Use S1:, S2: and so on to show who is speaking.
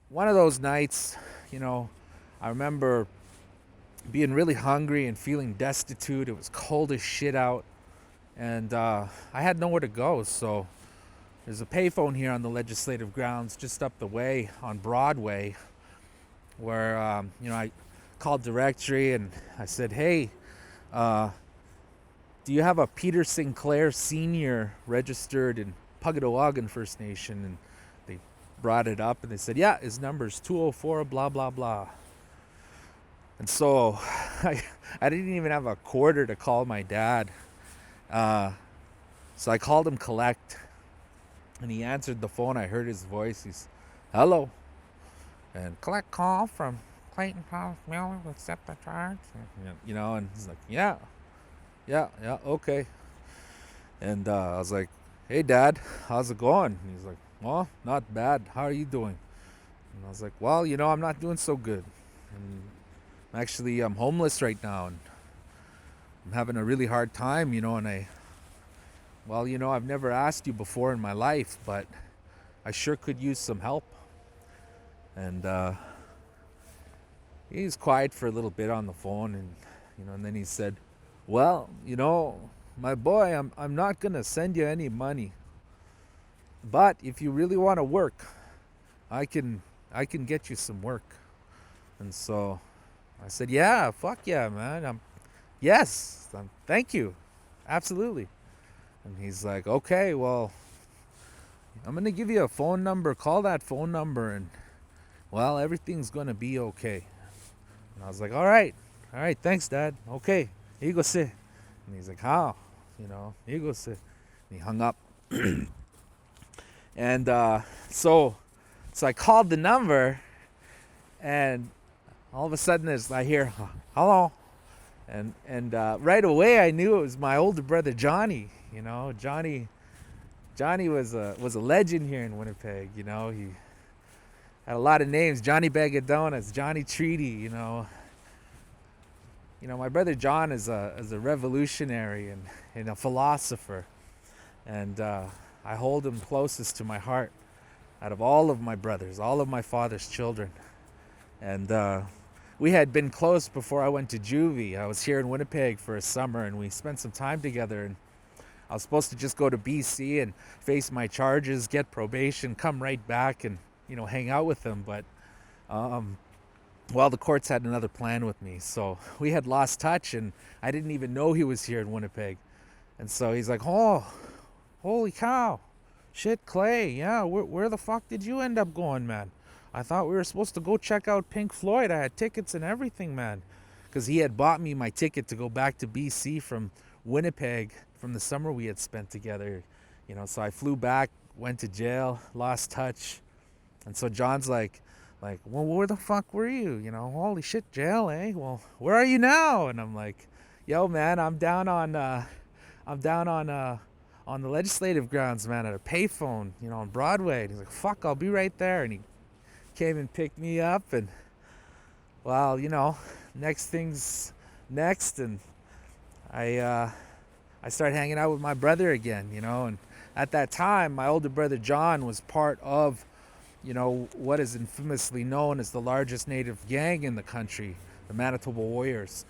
S1: one of those nights, you know, I remember being really hungry and feeling destitute. It was cold as shit out, and I had nowhere to go. So there's a payphone here on the legislative grounds just up the way on Broadway, where I called directory and I said, "Hey, uh, do you have a Peter Sinclair Senior registered in Pugadawagan First Nation?" And they brought it up and they said, "Yeah, his number's 204 blah blah blah." And so I didn't even have a quarter to call my dad. Uh, so I called him collect, and he answered the phone. I heard his voice. He's, "Hello," and collect call from Clayton, Thomas-Muller, accept the charge. And he's like, "Yeah, yeah, okay." And I was like, "Hey, Dad, how's it going?" And he's like, "Well, not bad. How are you doing?" And I was like, "Well, I'm not doing so good. And I'm homeless right now, and I'm having a really hard time, and I've never asked you before in my life, but I sure could use some help." And he was quiet for a little bit on the phone, and then he said, "Well, my boy, I'm not gonna send you any money, but if you really want to work, I can get you some work." And so I said, "Yeah, fuck yeah, man. Thank you, absolutely." And he's like, "Okay, well, I'm gonna give you a phone number. Call that phone number, and everything's gonna be okay." And I was like, all right, thanks, Dad. Okay, here you go sit." And he's like, "How? Here you go sit." And he hung up. And so I called the number, and all of a sudden, I hear, "Hello," and right away I knew it was my older brother Johnny. Johnny was a legend here in Winnipeg. He had a lot of names: Johnny Bag of Donuts, Johnny Treaty. My brother John is a revolutionary and a philosopher, and I hold him closest to my heart out of all of my brothers, all of my father's children. And we had been close before I went to juvie. I was here in Winnipeg for a summer, and we spent some time together. And I was supposed to just go to BC and face my charges, get probation, come right back, and hang out with him. But the courts had another plan with me, so we had lost touch, and I didn't even know he was here in Winnipeg. And so he's like, "Oh, holy cow, shit, Clay, yeah, where the fuck did you end up going, man? I thought we were supposed to go check out Pink Floyd. I had tickets and everything, man." Because he had bought me my ticket to go back to BC from Winnipeg from the summer we had spent together. So I flew back, went to jail, lost touch. And so John's like, "Well, where the fuck were you? Holy shit, jail, eh? Well, where are you now?" And I'm like, "Yo, man, I'm down on the legislative grounds, man, at a payphone, on Broadway." And he's like, "Fuck, I'll be right there." And he came and picked me up, and next thing's next, and I started hanging out with my brother again, and at that time my older brother John was part of what is infamously known as the largest native gang in the country, the Manitoba Warriors.